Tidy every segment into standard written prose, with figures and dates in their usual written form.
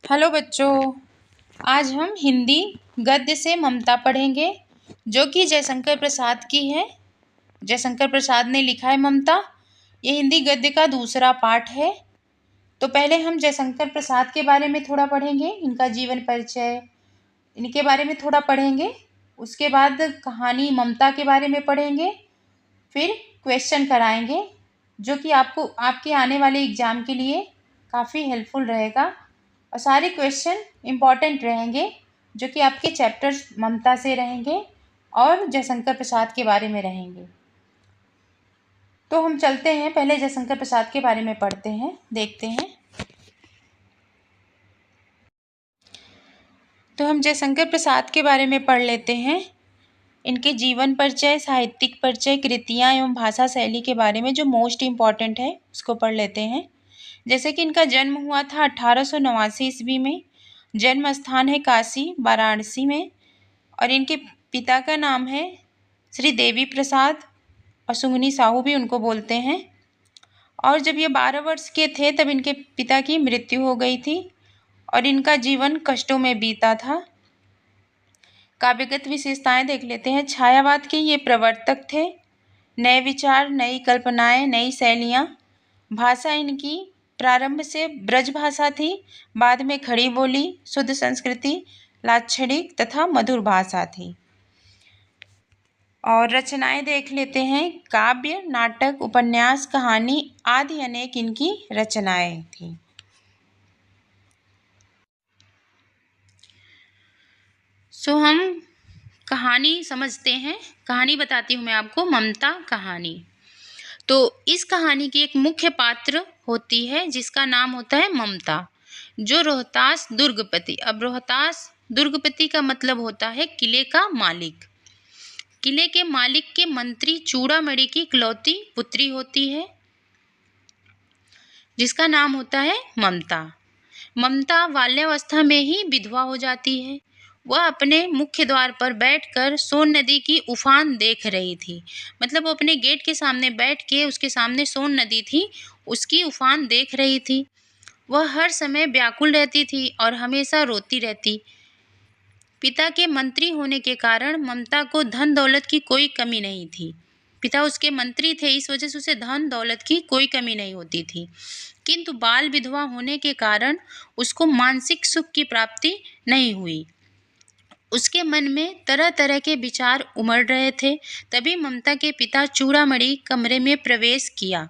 Hello बच्चों, आज हम हिंदी गद्य से ममता पढ़ेंगे जो कि जयशंकर प्रसाद की है। जयशंकर प्रसाद ने लिखा है ममता। ये हिंदी गद्य का दूसरा पाठ है। तो पहले हम जयशंकर प्रसाद के बारे में थोड़ा पढ़ेंगे, इनका जीवन परिचय, इनके बारे में थोड़ा पढ़ेंगे। उसके बाद कहानी ममता के बारे में पढ़ेंगे, फिर क्वेश्चन कराएंगे जो कि आपको आपके आने वाले एग्ज़ाम के लिए काफ़ी हेल्पफुल रहेगा। और सारे क्वेश्चन इम्पॉर्टेंट रहेंगे जो कि आपके चैप्टर ममता से रहेंगे और जयशंकर प्रसाद के बारे में रहेंगे। तो हम चलते हैं, पहले जयशंकर प्रसाद के बारे में पढ़ते हैं, देखते हैं। तो हम जयशंकर प्रसाद के बारे में पढ़ लेते हैं। इनके जीवन परिचय, साहित्यिक परिचय, कृतियाँ एवं भाषा शैली के बारे में जो मोस्ट इम्पॉर्टेंट है उसको पढ़ लेते हैं। जैसे कि इनका जन्म हुआ था 1889 ईस्वी में। जन्म स्थान है काशी वाराणसी में। और इनके पिता का नाम है श्री देवी प्रसाद और सुंगनी साहू भी उनको बोलते हैं। और जब ये 12 वर्ष के थे तब इनके पिता की मृत्यु हो गई थी और इनका जीवन कष्टों में बीता था। काव्यगत विशेषताएं देख लेते हैं। छायावाद के ये प्रवर्तक थे। नए विचार, नई कल्पनाएं, नई शैलियाँ। भाषा इनकी प्रारंभ से ब्रज भाषा थी, बाद में खड़ी बोली, शुद्ध संस्कृति, लाक्षणिक तथा मधुर भाषा थी। और रचनाएं देख लेते हैं। काव्य, नाटक, उपन्यास, कहानी आदि अनेक इनकी रचनाएं थी। हम कहानी समझते हैं। कहानी बताती हूँ मैं आपको, ममता कहानी। तो इस कहानी की एक मुख्य पात्र होती है जिसका नाम होता है ममता, जो रोहतास दुर्गपति। अब रोहतास दुर्गपति का मतलब होता है किले का मालिक। किले के मालिक के मंत्री चूड़ामणि की इकलौती पुत्री होती है जिसका नाम होता है ममता। ममता बाल्यावस्था में ही विधवा हो जाती है। वह अपने मुख्य द्वार पर बैठकर सोन नदी की उफान देख रही थी। मतलब वो अपने गेट के सामने बैठ के, उसके सामने सोन नदी थी, उसकी उफान देख रही थी। वह हर समय व्याकुल रहती थी और हमेशा रोती रहती। पिता के मंत्री होने के कारण ममता को धन दौलत की कोई कमी नहीं थी। पिता उसके मंत्री थे, इस वजह से उसे धन दौलत की कोई कमी नहीं होती थी। किंतु बाल विधवा होने के कारण उसको मानसिक सुख की प्राप्ति नहीं हुई। उसके मन में तरह तरह के विचार उमड़ रहे थे। तभी ममता के पिता चूड़ामणि कमरे में प्रवेश किया,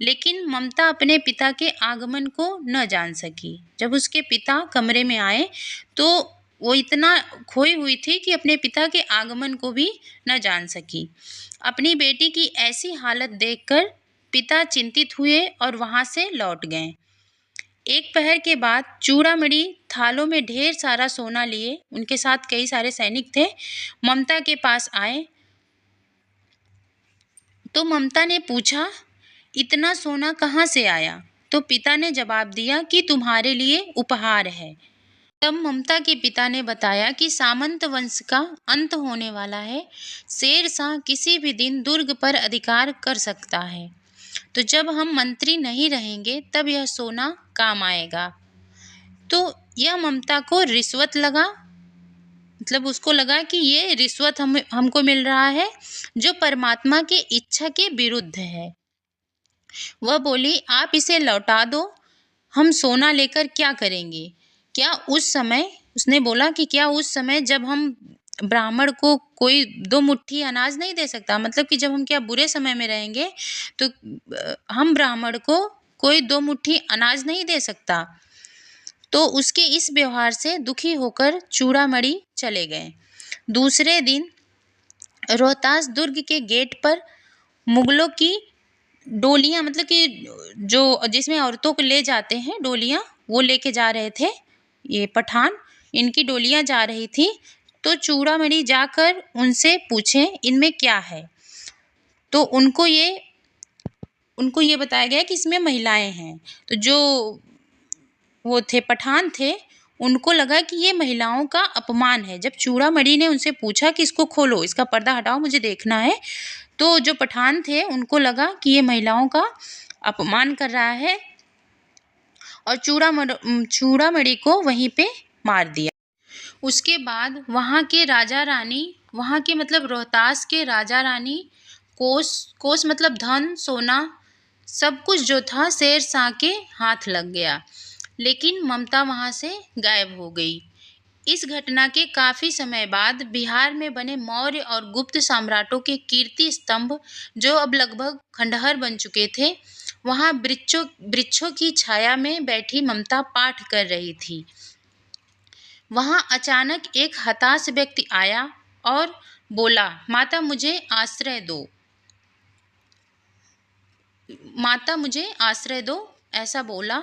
लेकिन ममता अपने पिता के आगमन को न जान सकी। जब उसके पिता कमरे में आए तो वो इतना खोई हुई थी कि अपने पिता के आगमन को भी न जान सकी। अपनी बेटी की ऐसी हालत देखकर पिता चिंतित हुए और वहाँ से लौट गए। एक पहर के बाद चूड़ामणि थालों में ढेर सारा सोना लिए, उनके साथ कई सारे सैनिक थे, ममता के पास आए। तो ममता ने पूछा, इतना सोना कहाँ से आया? तो पिता ने जवाब दिया कि तुम्हारे लिए उपहार है। तब ममता के पिता ने बताया कि सामंत वंश का अंत होने वाला है। शेरशाह किसी भी दिन दुर्ग पर अधिकार कर सकता है। तो जब हम मंत्री नहीं रहेंगे तब यह सोना काम आएगा। तो यह ममता को रिश्वत लगा। मतलब उसको लगा कि ये रिश्वत हमको मिल रहा है जो परमात्मा के इच्छा के विरुद्ध है। वह बोली, आप इसे लौटा दो, हम सोना लेकर क्या करेंगे? क्या उस समय, उसने बोला कि क्या उस समय जब हम ब्राह्मण को कोई 2 मुट्ठी अनाज नहीं दे सकता, मतलब कि जब हम क्या बुरे समय में रहेंगे तो हम ब्राह्मण को कोई 2 मुट्ठी अनाज नहीं दे सकता। तो उसके इस व्यवहार से दुखी होकर चूड़ामणि चले गए। दूसरे दिन रोहतास दुर्ग के गेट पर मुगलों की डोलियाँ, मतलब कि जो जिसमें औरतों को ले जाते हैं डोलियाँ, वो लेके जा रहे थे, ये पठान, इनकी डोलियाँ जा रही थी। तो चूड़ामणि जाकर उनसे पूछे इनमें क्या है? तो उनको ये बताया गया कि इसमें महिलाएं हैं। तो जो वो थे, पठान थे, उनको लगा कि ये महिलाओं का अपमान है। जब चूड़ामणि ने उनसे पूछा कि इसको खोलो, इसका पर्दा हटाओ, मुझे देखना है, तो जो पठान थे उनको लगा कि ये महिलाओं का अपमान कर रहा है और चूड़ामणि को वहीं पे मार दिया। उसके बाद वहाँ के मतलब रोहतास के राजा रानी कोस मतलब धन सोना सब कुछ जो था शेरशाह के हाथ लग गया, लेकिन ममता वहाँ से गायब हो गई। इस घटना के काफी समय बाद बिहार में बने मौर्य और गुप्त सम्राटों के कीर्ति स्तंभ, जो अब लगभग खंडहर बन चुके थे, वहां वृक्षों की छाया में बैठी ममता पाठ कर रही थी। वहां अचानक एक हताश व्यक्ति आया और बोला, माता मुझे आश्रय दो, माता मुझे आश्रय दो, ऐसा बोला।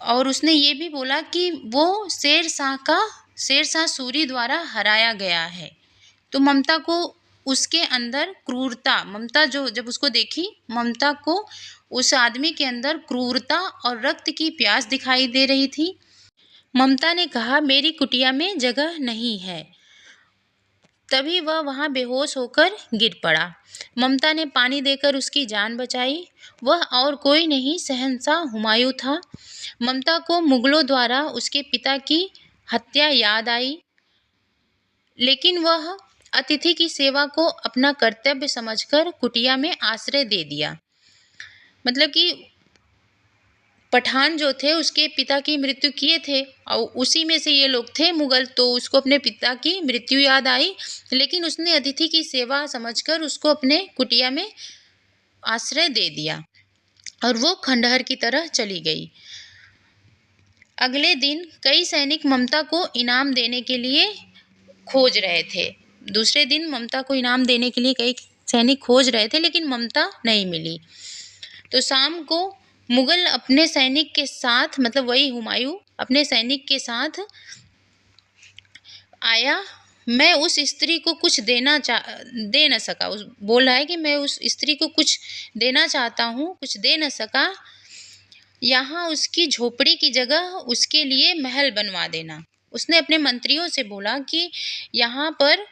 और उसने ये भी बोला कि वो शेरशाह सूरी द्वारा हराया गया है। तो ममता को उसके अंदर क्रूरता, ममता जो जब उसको देखी, ममता को उस आदमी के अंदर क्रूरता और रक्त की प्यास दिखाई दे रही थी। ममता ने कहा, मेरी कुटिया में जगह नहीं है। तभी वह वहां बेहोश होकर गिर पड़ा। ममता ने पानी देकर उसकी जान बचाई। वह और कोई नहीं, शहंशाह हुमायूं था। ममता को मुगलों द्वारा उसके पिता की हत्या याद आई, लेकिन वह अतिथि की सेवा को अपना कर्तव्य समझकर कुटिया में आश्रय दे दिया। मतलब कि पठान जो थे उसके पिता की मृत्यु किए थे और उसी में से ये लोग थे मुगल, तो उसको अपने पिता की मृत्यु याद आई, लेकिन उसने अतिथि की सेवा समझकर उसको अपने कुटिया में आश्रय दे दिया और वो खंडहर की तरह चली गई। अगले दिन कई सैनिक ममता को इनाम देने के लिए खोज रहे थे। दूसरे दिन ममता को इनाम देने के लिए कई सैनिक खोज रहे थे, लेकिन ममता नहीं मिली। तो शाम को मुगल अपने सैनिक के साथ, मतलब वही हुमायूं अपने सैनिक के साथ आया। मैं उस स्त्री को कुछ दे न सका। बोल रहा है कि मैं उस स्त्री को कुछ देना चाहता हूँ, कुछ दे न सका। यहाँ उसकी झोपड़ी की जगह उसके लिए महल बनवा देना। उसने अपने मंत्रियों से बोला कि यहाँ पर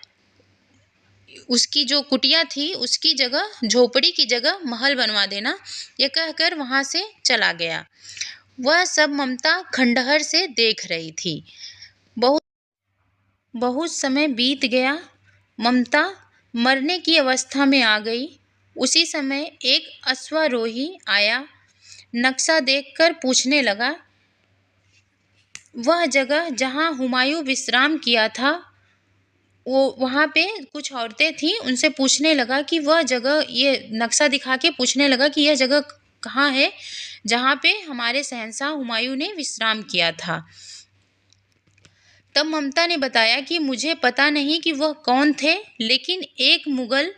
उसकी जो कुटिया थी उसकी जगह, झोपड़ी की जगह महल बनवा देना। ये कहकर वहां से चला गया। वह सब ममता खंडहर से देख रही थी। बहुत समय बीत गया। ममता मरने की अवस्था में आ गई। उसी समय एक अश्वारोही आया। नक्शा देखकर पूछने लगा, वह जगह जहां हुमायूं विश्राम किया था, वो वहाँ पे कुछ औरतें थीं, उनसे पूछने लगा कि वह जगह, ये नक्शा दिखा के पूछने लगा कि यह जगह कहाँ है जहाँ पे हमारे शहंशाह हुमायूं ने विश्राम किया था। तब ममता ने बताया कि मुझे पता नहीं कि वह कौन थे, लेकिन एक मुगल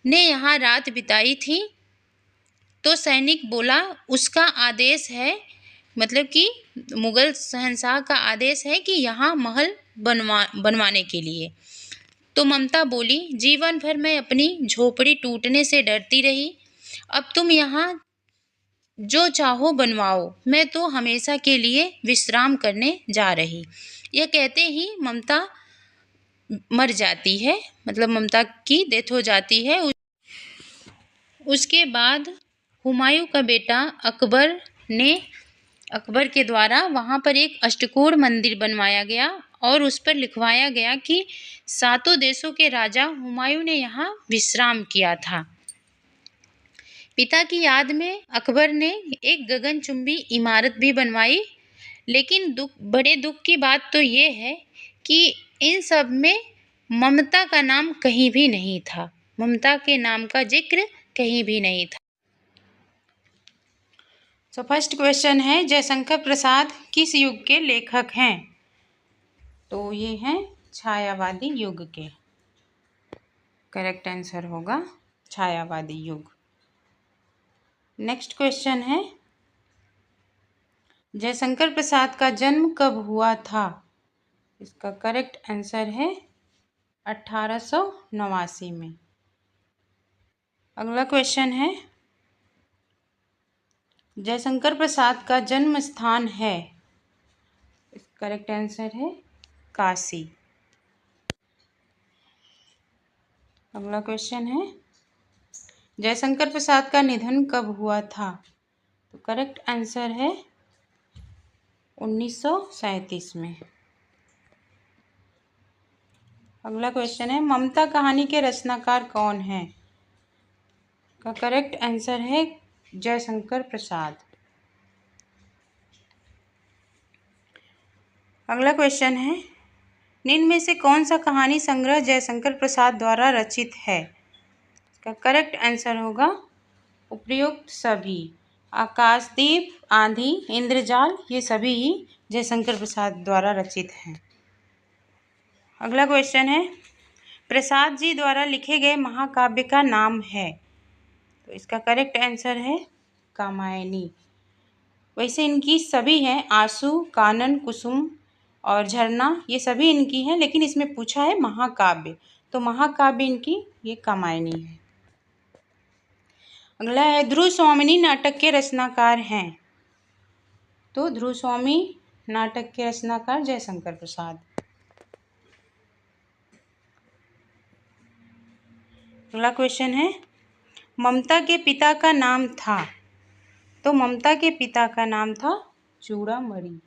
ने यहाँ रात बिताई थी। तो सैनिक बोला, उसका आदेश है, मतलब कि मुगल शहंशाह का आदेश है कि यहाँ महल बनवाने के लिए। तो ममता बोली, जीवन भर मैं अपनी झोपड़ी टूटने से डरती रही, अब तुम यहाँ जो चाहो बनवाओ, मैं तो हमेशा के लिए विश्राम करने जा रही। यह कहते ही ममता मर जाती है, मतलब ममता की डेथ हो जाती है। उसके बाद हुमायूं का बेटा अकबर के द्वारा वहाँ पर एक अष्टकोण मंदिर बनवाया गया और उस पर लिखवाया गया कि 7 देशों के राजा हुमायूं ने यहाँ विश्राम किया था। पिता की याद में अकबर ने एक गगनचुंबी इमारत भी बनवाई, लेकिन बड़े दुख की बात तो ये है कि इन सब में ममता का नाम कहीं भी नहीं था। ममता के नाम का जिक्र कहीं भी नहीं था। तो फर्स्ट क्वेश्चन है, जयशंकर प्रसाद किस युग के लेखक हैं? तो ये हैं छायावादी युग के। करेक्ट आंसर होगा छायावादी युग। नेक्स्ट क्वेश्चन है, जयशंकर प्रसाद का जन्म कब हुआ था? इसका करेक्ट आंसर है 1889 में। अगला क्वेश्चन है, जयशंकर प्रसाद का जन्म स्थान है? करेक्ट आंसर है काशी। अगला क्वेश्चन है, जयशंकर प्रसाद का निधन कब हुआ था? तो करेक्ट आंसर है 1937 में। अगला क्वेश्चन है, ममता कहानी के रचनाकार कौन है? का करेक्ट आंसर है जयशंकर प्रसाद। अगला क्वेश्चन है, निम्न में से कौन सा कहानी संग्रह जयशंकर प्रसाद द्वारा रचित है? इसका करेक्ट आंसर होगा उपर्युक्त सभी। आकाशदीप, आंधी, इंद्रजाल, ये सभी ही जयशंकर प्रसाद द्वारा रचित हैं। अगला क्वेश्चन है, प्रसाद जी द्वारा लिखे गए महाकाव्य का नाम है? तो इसका करेक्ट आंसर है कामायनी। वैसे इनकी सभी हैं, आंसू, कानन, कुसुम और झरना, ये सभी इनकी हैं, लेकिन इसमें पूछा है महाकाव्य, तो महाकाव्य इनकी ये कामायनी है। अगला है, ध्रुव स्वामिनी नाटक के रचनाकार हैं? तो ध्रुव स्वामी नाटक के रचनाकार जयशंकर प्रसाद। अगला क्वेश्चन है, ममता के पिता का नाम था? तो ममता के पिता का नाम था चूड़ामणि।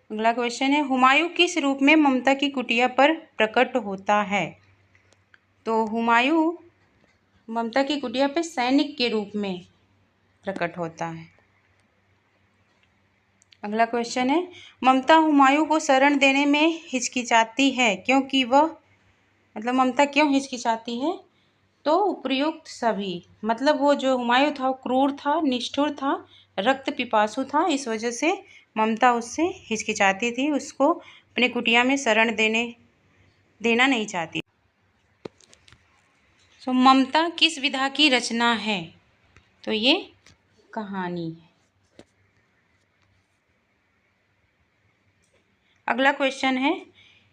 अगला क्वेश्चन है, हुमायूं किस रूप में ममता की कुटिया पर प्रकट होता है? तो हुमायूं ममता की कुटिया पर सैनिक के रूप में प्रकट होता है। अगला क्वेश्चन है, ममता हुमायूं को शरण देने में हिचकिचाती है क्योंकि वह, मतलब ममता क्यों हिचकिचाती है? तो उपर्युक्त सभी, मतलब वो जो हुमायूं था वो क्रूर था, निष्ठुर था, रक्त पिपासु था, इस वजह से ममता उससे हिचकिचाती थी, उसको अपने कुटिया में शरण देना नहीं चाहती। तो ममता किस विधा की रचना है? तो ये कहानी है। अगला क्वेश्चन है,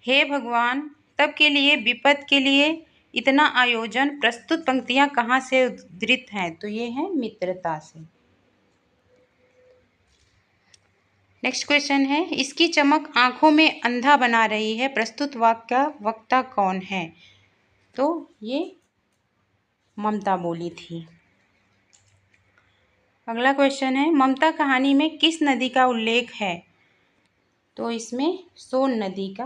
हे भगवान, तब के लिए विपद के लिए इतना आयोजन, प्रस्तुत पंक्तियां कहाँ से उद्धृत हैं? तो ये है मित्रता से। नेक्स्ट क्वेश्चन है, इसकी चमक आंखों में अंधा बना रही है, प्रस्तुत वाक्य का वक्ता कौन है? तो ये ममता बोली थी। अगला क्वेश्चन है, ममता कहानी में किस नदी का उल्लेख है? तो इसमें सोन नदी का